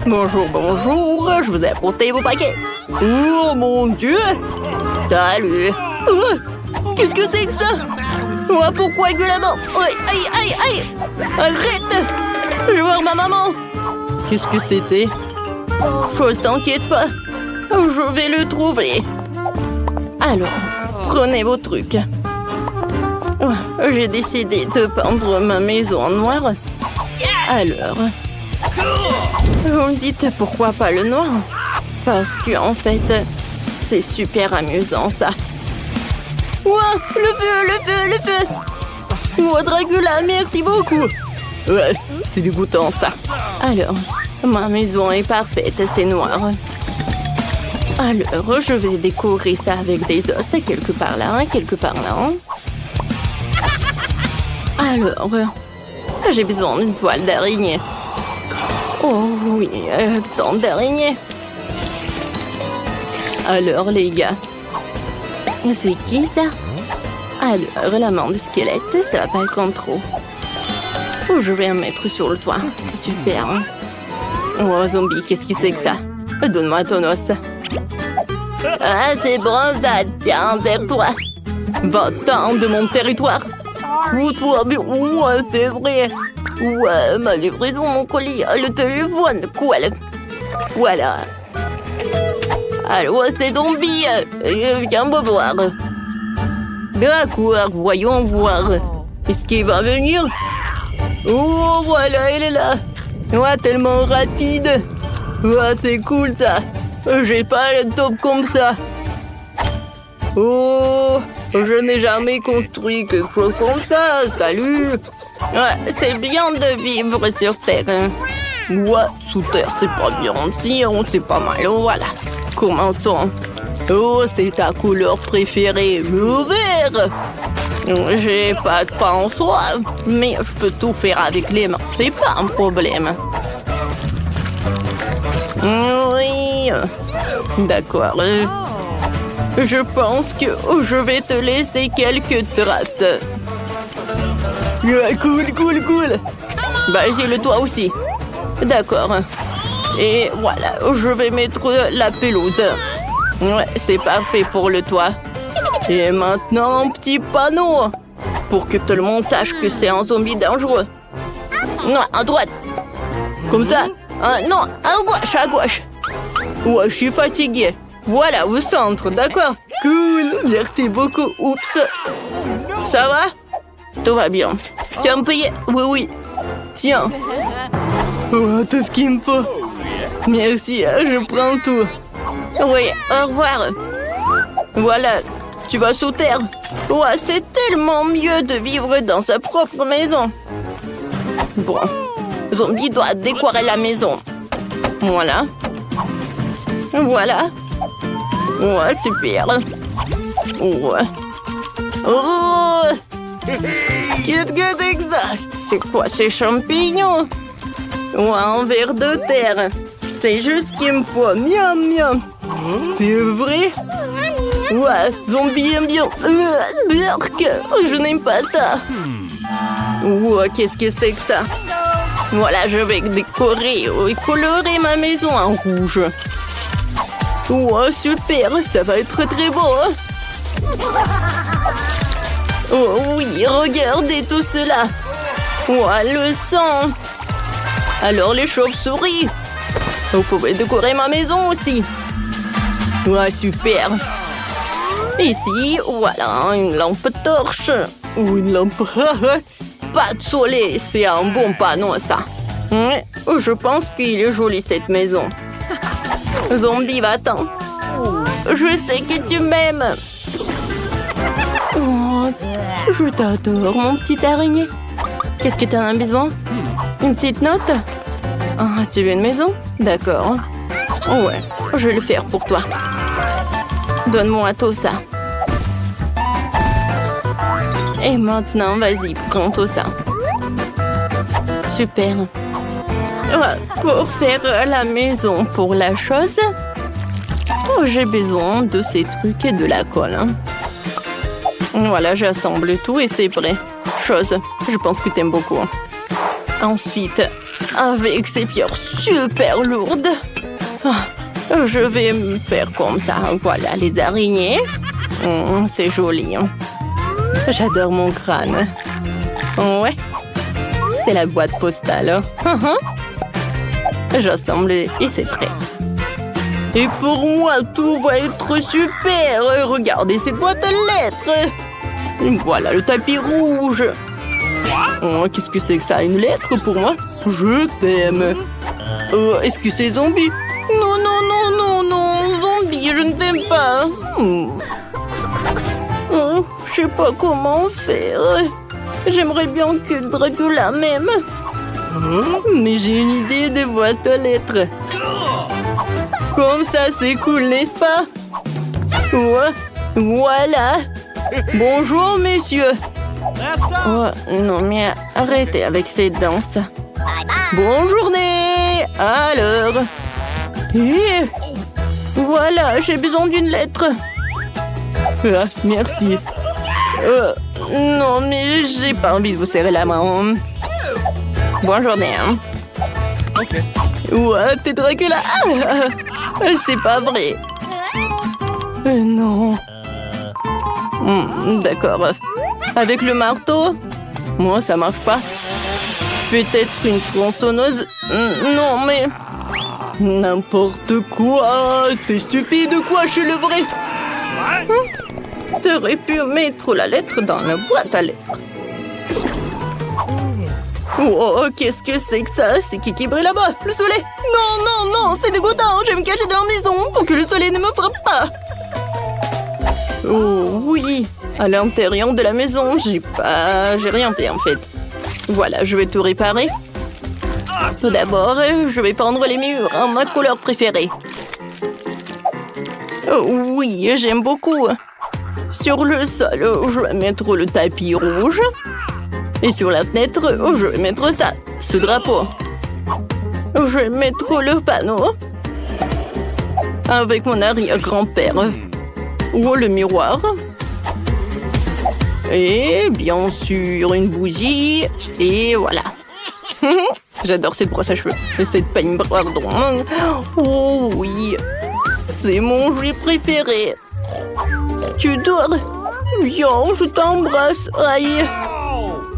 Bonjour, bonjour, je vous ai apporté vos paquets. Oh mon Dieu! Salut! Qu'est-ce que c'est que ça? Pourquoi avec de la mort? Aïe, aïe, aïe, aïe! Arrête! Je vais voir ma maman! Qu'est-ce que c'était? Chose, t'inquiète pas. Je vais le trouver. Alors, prenez vos trucs. J'ai décidé de peindre ma maison en noir. Alors, vous me dites pourquoi pas le noir? Parce que en fait, c'est super amusant ça. Ouah, le feu, le feu, le feu! Oh, Dracula, merci beaucoup! Ouais, c'est dégoûtant ça. Alors, ma maison est parfaite, c'est noir. Alors, je vais décorer ça avec des os, quelque part là, quelque part là. Alors, j'ai besoin d'une toile d'araignée. Oh oui, tant d'araignées. Alors, les gars, c'est qui ça? Alors, la main de squelette, ça va pas être trop. Oh, je vais en mettre sur le toit, c'est super. Hein? Oh, zombie, qu'est-ce que c'est que ça? Donne-moi ton os. Ah, c'est bon ça, tiens, c'est toi. Va-t'en de mon territoire. Oh, toi, mais ouais, c'est vrai. Ouais, ma livraison, mon colis, le téléphone, quoi, voilà. Alors, c'est zombie, viens me voir. D'accord, voyons voir. Est-ce qu'il va venir? Oh, voilà, il est là. Ouais, tellement rapide. Ouais, c'est cool ça. J'ai pas le top comme ça. Oh, je n'ai jamais construit quelque chose comme ça. Salut. Ouais, c'est bien de vivre sur Terre. Hein. Ouais, sous terre, c'est pas bien. C'est pas mal. Voilà. Commençons. Oh, c'est ta couleur préférée, le vert. J'ai pas de pain en soi, mais je peux tout faire avec les mains. C'est pas un problème. Oui. D'accord. Je pense que je vais te laisser quelques traces. Cool, cool, cool. Bah, j'ai le toit aussi. D'accord. Et voilà, je vais mettre la pelouse. Ouais, c'est parfait pour le toit. Et maintenant, un petit panneau. Pour que tout le monde sache que c'est un zombie dangereux. Non, à droite. Comme ça. Non, à gauche, à gauche. Ouais, je suis fatiguée. Voilà, au centre, d'accord? Cool, merci beaucoup. Oups. Ça va? Tout va bien. Tu vas me payer? Oui, oui. Tiens. Oh, tout ce qu'il me faut. Merci, je prends tout. Oui, au revoir. Voilà, tu vas sous terre. Ouais, c'est tellement mieux de vivre dans sa propre maison. Bon, zombie doit décorer la maison. Voilà. Voilà. Ouais, super. Ouais. Oh! Qu'est-ce que c'est que ça? C'est quoi ces champignons? Ouais, un ver de terre. C'est juste ce qu'il me faut. Miam, miam. C'est vrai? Ouais, zombie aime bien. Je n'aime pas ça. Ouais, qu'est-ce que c'est que ça? Voilà, je vais décorer et colorer ma maison en rouge. Ouais, super, ça va être très beau. Hein? Oh oui, regardez tout cela. Ouais, le sang. Alors les chauves-souris. Vous pouvez décorer ma maison aussi. Ouais, super. Ici, voilà, une lampe torche. Ou une lampe... Pas de soleil, c'est un bon panneau, ça. Je pense qu'il est joli, cette maison. Zombie, va-t'en. Je sais que tu m'aimes. Oh, je t'adore, mon petit araignée. Qu'est-ce que tu as besoin? Une petite note? Ah, tu veux une maison? D'accord. Ouais, je vais le faire pour toi. Donne-moi tout ça. Et maintenant, vas-y, prends tout ça. Super. Pour faire la maison pour la chose, j'ai besoin de ces trucs et de la colle. Hein. Voilà, j'assemble tout et c'est prêt. Chose, je pense que t'aimes beaucoup. Ensuite, avec ces pierres super lourdes. Ah, je vais me faire comme ça. Voilà, les araignées. C'est joli. Hein. J'adore mon crâne. Ouais, c'est la boîte postale. J'assemble et c'est prêt. Et pour moi, tout va être super. Regardez cette boîte à lettres. Voilà le tapis rouge. Oh, qu'est-ce que c'est que ça? Une lettre pour moi? Je t'aime. Est-ce que c'est zombie? Non, non, non, non, non. Zombie, je ne t'aime pas. Je sais pas comment faire. J'aimerais bien que Dracula m'aime. Mais j'ai une idée de boîte aux lettres. Comme ça, c'est cool, n'est-ce pas? Ouais. Voilà. Bonjour, messieurs. Oh, non, mais arrêtez avec ces danses. Bonne journée. Alors. Et voilà, j'ai besoin d'une lettre. Ah, merci. Non, mais j'ai pas envie de vous serrer la main. Bonne journée. Hein. Ok. Ouais, t'es Dracula. C'est pas vrai. Non. D'accord. Avec le marteau? Moi, ça marche pas. Peut-être une tronçonneuse? Non, mais... N'importe quoi. T'es stupide quoi, je suis le vrai. T'aurais pu mettre la lettre dans la boîte à lettres. Oh, qu'est-ce que c'est que ça? C'est qui brille là-bas? Le soleil? Non, non, non, c'est dégoûtant. Je vais me cacher dans la maison pour que le soleil ne me frappe pas. Oh, oui. À l'intérieur de la maison, j'ai rien fait en fait. Voilà, je vais tout réparer. Tout d'abord, je vais peindre les murs en ma couleur préférée. Oh, oui, j'aime beaucoup. Sur le sol, je vais mettre le tapis rouge. Et sur la fenêtre, je vais mettre ça, ce drapeau. Je vais mettre le panneau. Avec mon arrière-grand-père. Ou le miroir. Et bien sûr, une bougie. Et voilà. J'adore cette brosse à cheveux. Et cette peigne, pardon. Oh oui. C'est mon jouet préféré. Tu dors? Viens, je t'embrasse. Aïe.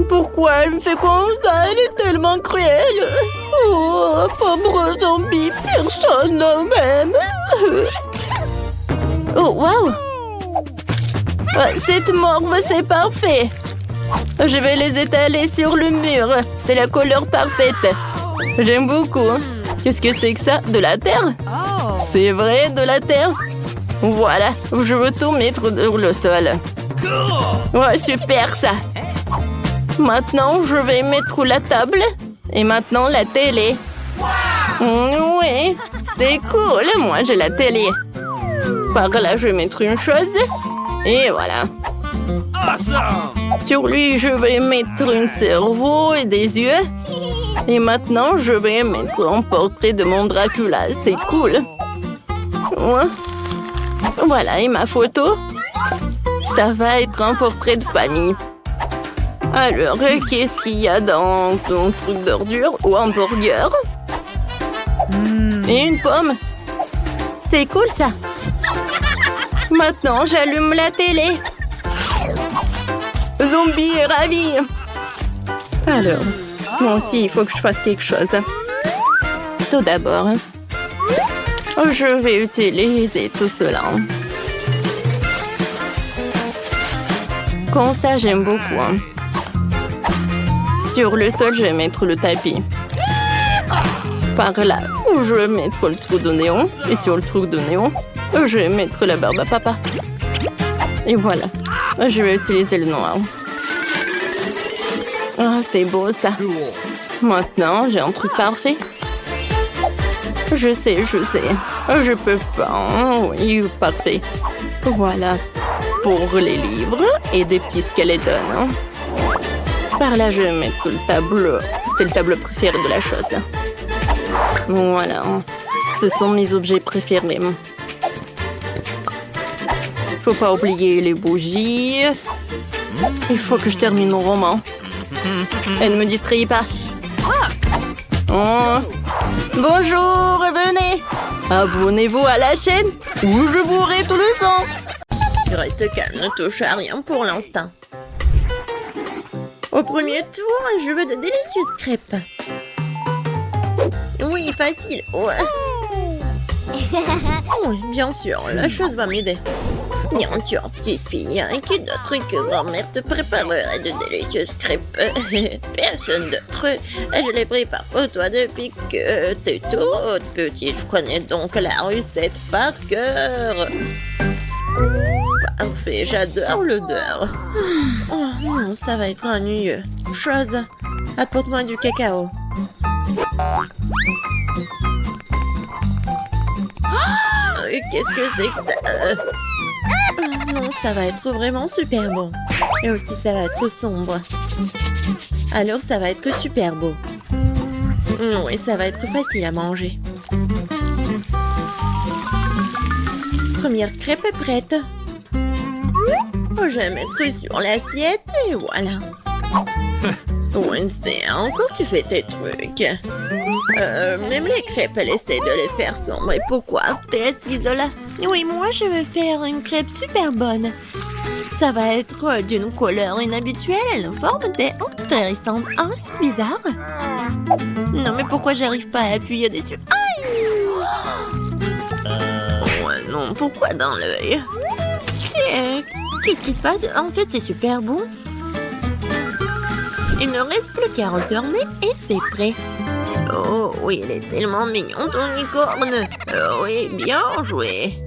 Pourquoi elle me fait comme ça? Elle est tellement cruelle. Oh, pauvre zombie. Personne ne m'aime. Oh, waouh. Cette morve, c'est parfait. Je vais les étaler sur le mur. C'est la couleur parfaite. J'aime beaucoup. Qu'est-ce que c'est que ça? De la terre? C'est vrai, de la terre. Voilà, je veux tout mettre sur le sol. Ouais, super ça. Maintenant, je vais mettre la table. Et maintenant, la télé. Oui, c'est cool. Moi, j'ai la télé. Par là, je vais mettre une chose. Et voilà. Sur lui, je vais mettre un cerveau et des yeux. Et maintenant, je vais mettre un portrait de mon Dracula. C'est cool. Ouais. Voilà, et ma photo. Ça va être un portrait de famille. Alors, qu'est-ce qu'il y a dans ton truc d'ordure ou un burger? Et une pomme. C'est cool, ça. Maintenant, j'allume la télé. Zombie est ravi. Alors, moi aussi, il faut que je fasse quelque chose. Tout d'abord, je vais utiliser tout cela. Comme ça, j'aime beaucoup. Sur le sol, je vais mettre le tapis. Par là, je vais mettre le trou de néon. Et sur le trou de néon, je vais mettre la barbe à papa. Et voilà. Je vais utiliser le noir. Oh, c'est beau ça. Maintenant, j'ai un truc parfait. Je sais. Je peux pas. Oui, parfait. Voilà. Pour les livres et des petits skeletons. Par là, je vais mettre le tableau. C'est le tableau préféré de la chose. Voilà. Ce sont mes objets préférés. Faut pas oublier les bougies. Il faut que je termine mon roman. Elle ne me distrait pas. Oh. Bonjour, venez. Abonnez-vous à la chaîne ou je bourrai tout le sang. Reste calme, ne touche à rien pour l'instant. Au premier tour, je veux de délicieuses crêpes. Oui, facile. Ouais. Oui, bien sûr, la chose va m'aider. Bien sûr, petite fille, qui d'autre que grand-mère te préparerait de délicieuses crêpes? Personne d'autre. Je les prépare pour toi depuis que t'es toute petite. Je connais donc la recette par cœur. Parfait, j'adore l'odeur. Oh non, ça va être ennuyeux. Chose, apporte-moi du cacao. Qu'est-ce que c'est que ça? Non, ça va être vraiment super bon. Et aussi, ça va être sombre. Alors, ça va être super beau. Oui, ça va être facile à manger. Première crêpe est prête. Je vais mettre sur l'assiette et voilà. Wednesday, encore tu fais tes trucs. Même les crêpes, elle essaie de les faire sombres. Et pourquoi t'es assise là? Oui, moi je vais faire une crêpe super bonne. Ça va être d'une couleur inhabituelle et une forme intéressante. Oh, c'est bizarre. Non, mais pourquoi j'arrive pas à appuyer dessus? Aïe! Ouais, non, pourquoi dans l'œil? Qu'est-ce qui se passe? En fait, c'est super bon. Il ne reste plus qu'à retourner et c'est prêt. Oh oui, il est tellement mignon ton licorne. Oui, bien joué.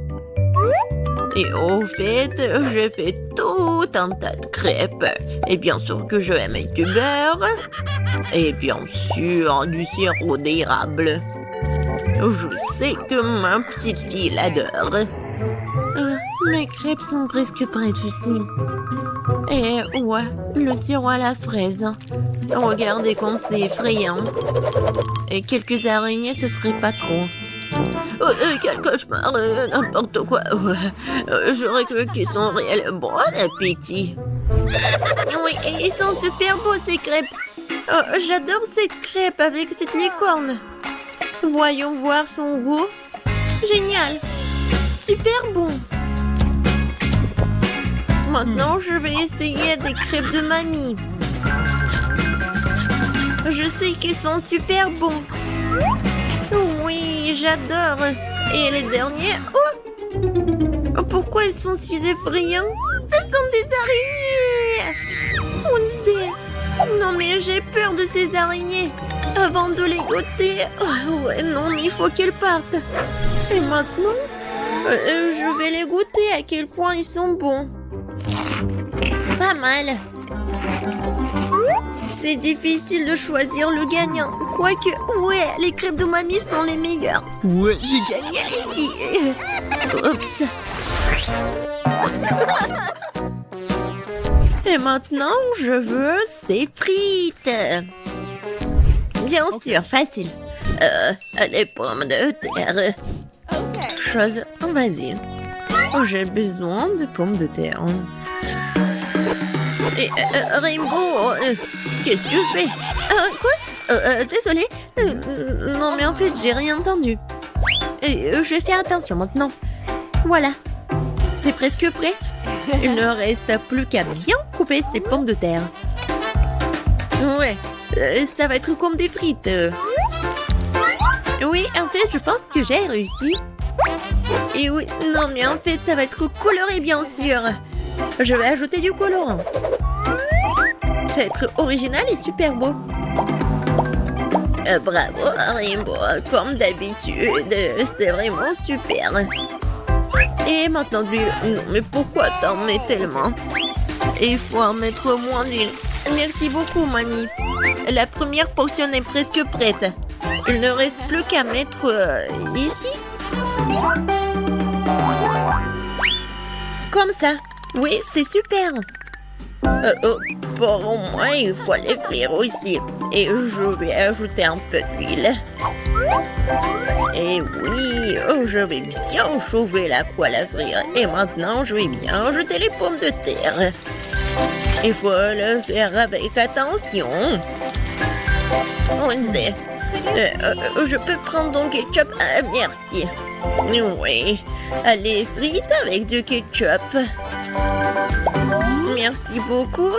Et au fait, j'ai fait tout un tas de crêpes. Et bien sûr que je vais mettre du beurre. Et bien sûr, du sirop d'érable. Je sais que ma petite fille l'adore. Mes crêpes sont presque prêtes aussi. Et ouais, le sirop à la fraise. Regardez comme c'est effrayant. Et quelques araignées, ce serait pas trop. Quel cauchemar, n'importe quoi. J'aurais cru qu'ils sont réels. Bon appétit. Oui, et ils sont super beaux ces crêpes. J'adore cette crêpe avec cette licorne. Voyons voir son goût. Génial. Super bon. Maintenant, je vais essayer des crêpes de mamie. Je sais qu'ils sont super bons. Oui, j'adore. Et les derniers... Oh! Pourquoi ils sont si effrayants? Ce sont des araignées! Wednesday! Non, mais j'ai peur de ces araignées. Avant de les goûter... Oh, ouais, non, mais il faut qu'elles partent. Et maintenant, je vais les goûter à quel point ils sont bons. Pas mal. C'est difficile de choisir le gagnant. Quoique, ouais, les crêpes de mamie sont les meilleures. Ouais, j'ai gagné les filles. Oups. Et maintenant, je veux ces frites. Bien sûr, facile. Les pommes de terre. Chose, vas-y. J'ai besoin de pommes de terre. Et Rainbow, qu'est-ce que tu fais? Quoi? Désolée. Non, mais en fait, j'ai rien entendu. Je vais faire attention maintenant. Voilà. C'est presque prêt. Il ne reste plus qu'à bien couper ces pommes de terre. Ouais, ça va être comme des frites. Oui, en fait, je pense que j'ai réussi. Et oui, non, mais en fait, ça va être coloré, bien sûr. Je vais ajouter du colorant. Ça va être original et super beau. Bravo, Rainbow. Comme d'habitude, c'est vraiment super. Et maintenant, de l'huile. Non, mais pourquoi t'en mets tellement? Il faut en mettre moins d'huile. Merci beaucoup, mamie. La première portion est presque prête. Il ne reste plus qu'à mettre ici. Comme ça. Oui, c'est super. Pour moi, il faut les frire aussi. Et je vais ajouter un peu d'huile. Et oui, je vais bien chauffer la poêle à frire. Et maintenant, je vais bien ajouter les pommes de terre. Il faut le faire avec attention. Je peux prendre ton ketchup? Merci. Oui, les frites avec du ketchup. Merci beaucoup.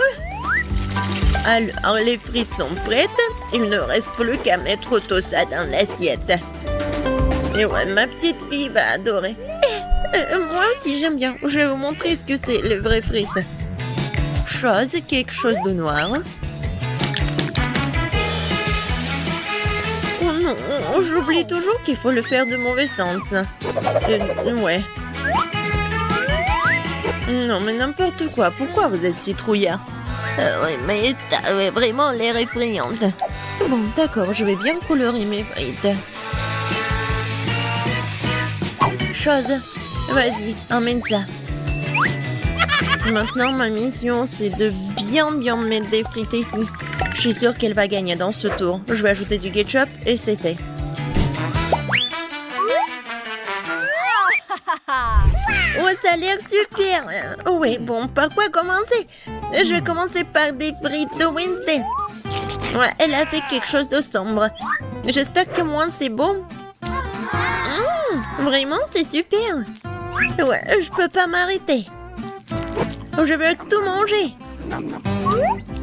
Alors, les frites sont prêtes. Il ne reste plus qu'à mettre tout ça dans l'assiette. Et ouais, ma petite fille va adorer. Moi aussi, j'aime bien. Je vais vous montrer ce que c'est, les vraies frites. Quelque chose de noir. Oh non, j'oublie toujours qu'il faut le faire de mauvais sens. Ouais. Non, mais n'importe quoi. Pourquoi vous êtes si trouillard? Oui, mais t'as vraiment l'air effrayante. Bon, d'accord, je vais bien colorer mes frites. Vas-y, emmène ça. Maintenant, ma mission, c'est de bien mettre des frites ici. Je suis sûre qu'elle va gagner dans ce tour. Je vais ajouter du ketchup et c'est fait. Oh, ça a l'air super. Oui, bon, par quoi commencer? Je vais commencer par des frites de Wednesday. Ouais, elle a fait quelque chose de sombre. J'espère que moi, c'est bon. Vraiment, c'est super. Ouais, je peux pas m'arrêter. Je veux tout manger.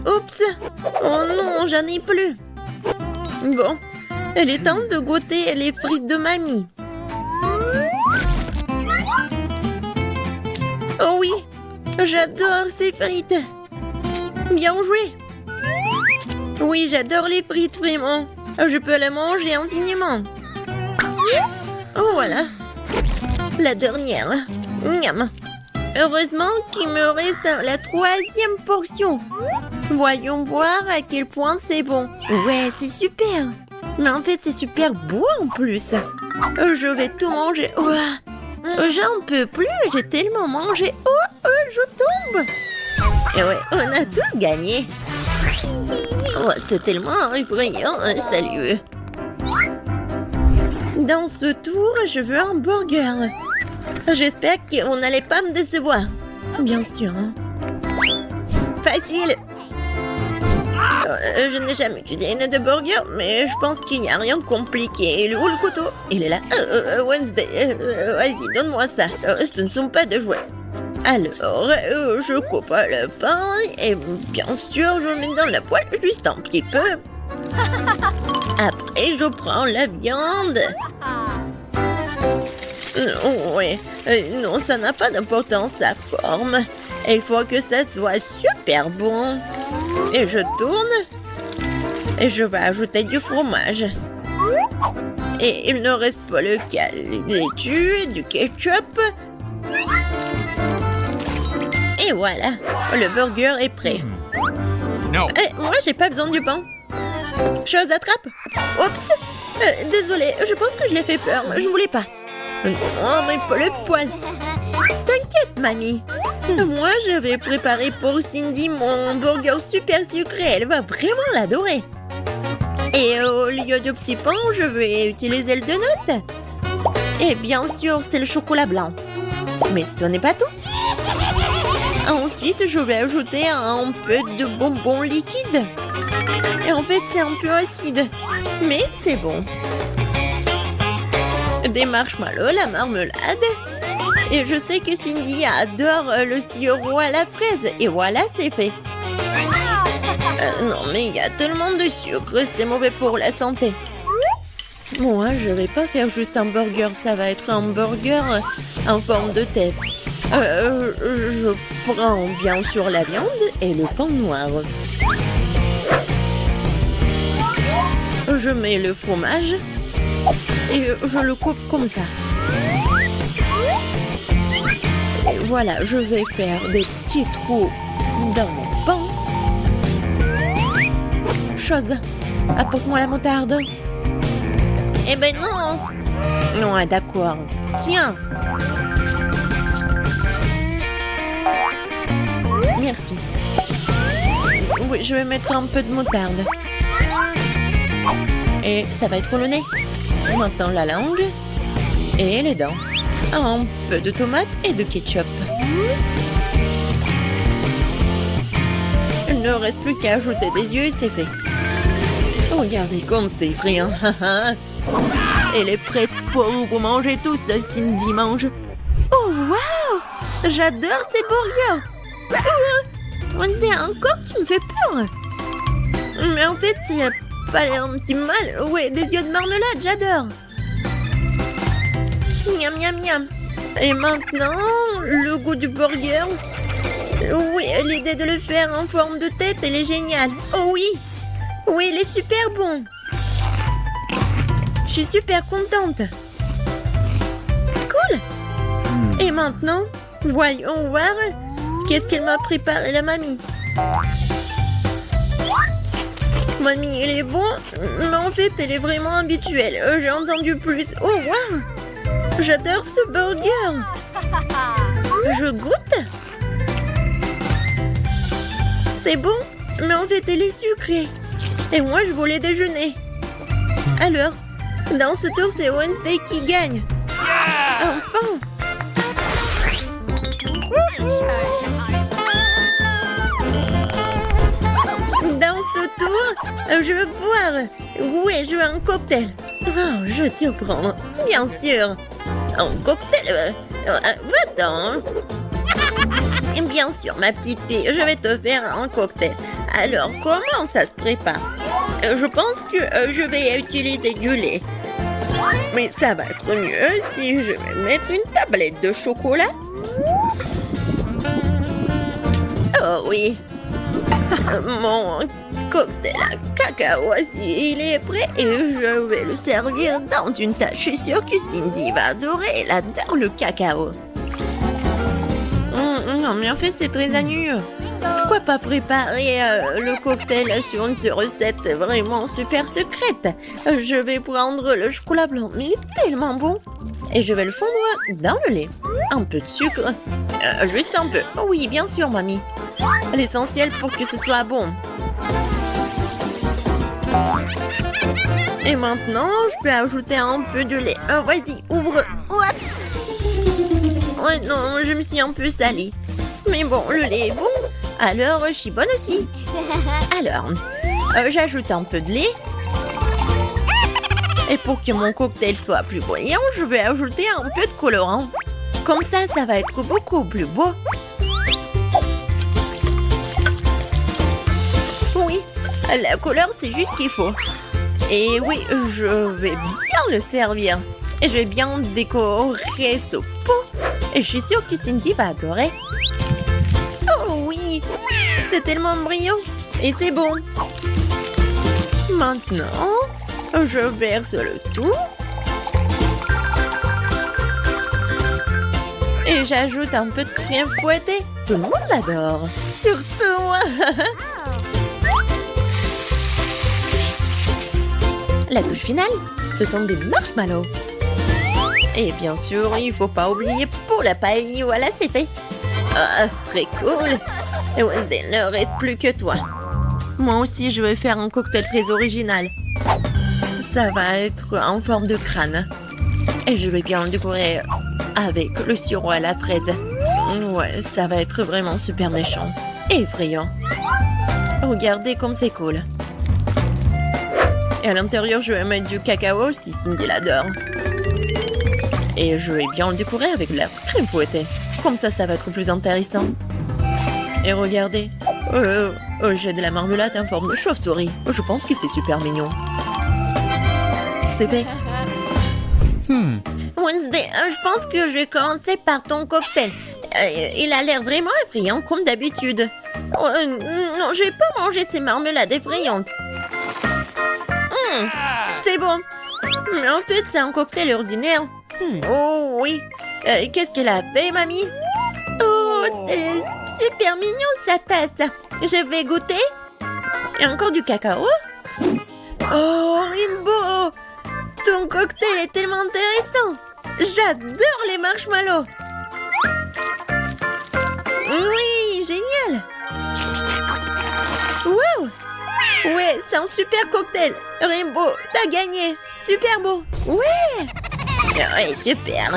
Oups. Oh non, j'en ai plus. Bon, il est temps de goûter les frites de mamie. Oh oui, j'adore ces frites. Bien joué. Oui, j'adore les frites, vraiment. Je peux les manger infiniment. Oh, voilà. La dernière. Miam. Heureusement qu'il me reste la 3e portion. Voyons voir à quel point c'est bon. Ouais, c'est super. Mais en fait, c'est super beau en plus. Je vais tout manger. J'en peux plus, j'ai tellement mangé. Oh, je tombe. Et ouais, on a tous gagné. Oh, c'est tellement effrayant. Salut. Dans ce tour, je veux un burger. J'espère qu'on n'allait pas me décevoir. Bien sûr. Facile. Je n'ai jamais cuisiné de burger, mais je pense qu'il n'y a rien de compliqué. Il est où le couteau? Il est là. Wednesday, vas-y, donne-moi ça. Ce ne sont pas de jouets. Alors, je coupe le pain et bien sûr, je le mets dans la poêle juste un petit peu. Après, je prends la viande. Oui, non, ça n'a pas d'importance, sa forme. Il faut que ça soit super bon. Et je tourne. Et je vais ajouter du fromage. Et il ne reste pas le laitue, du ketchup. Et voilà, le burger est prêt. No. Moi, j'ai pas besoin du pain. Attrape. Oups. Désolée, je pense que je l'ai fait peur. Je voulais pas. Non, mais pas le poil. T'inquiète, mamie. Moi, je vais préparer pour Cindy mon burger super sucré. Elle va vraiment l'adorer. Et au lieu de petit pain, je vais utiliser le donut. Et bien sûr, c'est le chocolat blanc. Mais ce n'est pas tout. Ensuite, je vais ajouter un peu de bonbons liquides. Et en fait, c'est un peu acide. Mais c'est bon. Des marshmallows, la marmelade. Et je sais que Cindy adore le sirop à la fraise. Et voilà, c'est fait. Non, mais il y a tellement de sucre, c'est mauvais pour la santé. Moi, je vais pas faire juste un burger, ça va être un burger en forme de tête. Je prends bien sûr la viande et le pain noir. Je mets le fromage et je le coupe comme ça. Et voilà, je vais faire des petits trous dans mon pain. Apporte-moi la moutarde. Eh ben non. Non, d'accord. Tiens. Merci. Oui, je vais mettre un peu de moutarde. Et ça va être le nez. Maintenant la langue. Et les dents. Un peu de tomate et de ketchup. Il ne reste plus qu'à ajouter des yeux et c'est fait. Regardez comme c'est effrayant. Elle est prête pour vous manger tout ça, Cindy mange. Oh, waouh! J'adore ces burgers. Wednesday, encore, tu me fais peur. Mais en fait, c'est pas l'air un petit mal. Ouais, des yeux de marmelade, j'adore. Miam, miam, miam. Et maintenant, le goût du burger. Oui, l'idée de le faire en forme de tête, elle est géniale. Oh oui. Oui, il est super bon. Je suis super contente. Cool. Et maintenant, voyons voir qu'est-ce qu'elle m'a préparé la mamie. Mamie, elle est bon, mais en fait, elle est vraiment habituelle. J'ai entendu plus. Oh, waouh! J'adore ce burger. Je goûte. C'est bon, mais en fait, elle est sucrée. Et moi, je voulais déjeuner. Alors, dans ce tour, c'est Wednesday qui gagne. Enfin! Dans ce tour, je veux boire. Oui, je veux un cocktail. Oh, je vais te prendre. Bien sûr. Un cocktail. Va-t'en. Bien sûr, ma petite fille, je vais te faire un cocktail. Alors, comment ça se prépare? Je pense que je vais utiliser du lait. Mais ça va être mieux si je vais mettre une tablette de chocolat. Oh oui. Mon cocktail à cacao aussi, il est prêt et je vais le servir dans une tasse. Je suis sûre que Cindy va adorer, elle adore le cacao. Non, mais en fait, c'est très ennuyeux. Pourquoi pas préparer le cocktail sur une recette vraiment super secrète? Je vais prendre le chocolat blanc, mais il est tellement bon. Et je vais le fondre dans le lait. Un peu de sucre. Juste un peu. Oui, bien sûr, mamie. L'essentiel pour que ce soit bon. Et maintenant, je peux ajouter un peu de lait. Vas-y, ouvre. Oups. Ouais, non, je me suis un peu salie. Mais bon, le lait est bon. Alors, je suis bonne aussi. Alors, j'ajoute un peu de lait. Et pour que mon cocktail soit plus brillant, je vais ajouter un peu de colorant. Comme ça va être beaucoup plus beau. Oui, la couleur, c'est juste ce qu'il faut. Et oui, je vais bien le servir. Et je vais bien décorer ce pot. Et je suis sûre que Cindy va adorer. Oh oui, c'est tellement brillant. Et c'est bon. Maintenant, je verse le tout. Et j'ajoute un peu de crème fouettée. Tout le monde l'adore. Surtout moi. La touche finale, ce sont des marshmallows. Et bien sûr, il ne faut pas oublier pour la paille. Voilà, c'est fait. Ah, très cool. Et Wednesday, il ne reste plus que toi. Moi aussi, je vais faire un cocktail très original. Ça va être en forme de crâne. Et je vais bien le décorer avec le sirop à la fraise. Ouais, ça va être vraiment super méchant. Et effrayant. Regardez comme c'est cool. Et à l'intérieur, je vais mettre du cacao si Cindy l'adore. Et je vais bien le décorer avec de la crème fouettée. Comme ça va être plus intéressant. Et regardez. J'ai de la marmelade en forme de chauve-souris. Je pense que c'est super mignon. C'est fait. Wednesday, je pense que je vais commencer par ton cocktail. Il a l'air vraiment effrayant comme d'habitude. Non, je vais pas manger ces marmelades effrayantes. C'est bon. Mais en fait, c'est un cocktail ordinaire. Oh oui. Qu'est-ce qu'elle a fait, mamie? Oh, c'est super mignon, sa tasse. Je vais goûter. Et encore du cacao. Oh, Rainbow. Ton cocktail est tellement intéressant. J'adore les marshmallows. Oui, génial. Wow. Ouais, c'est un super cocktail. Rainbow, t'as gagné. Super beau. Ouais. Ouais, super.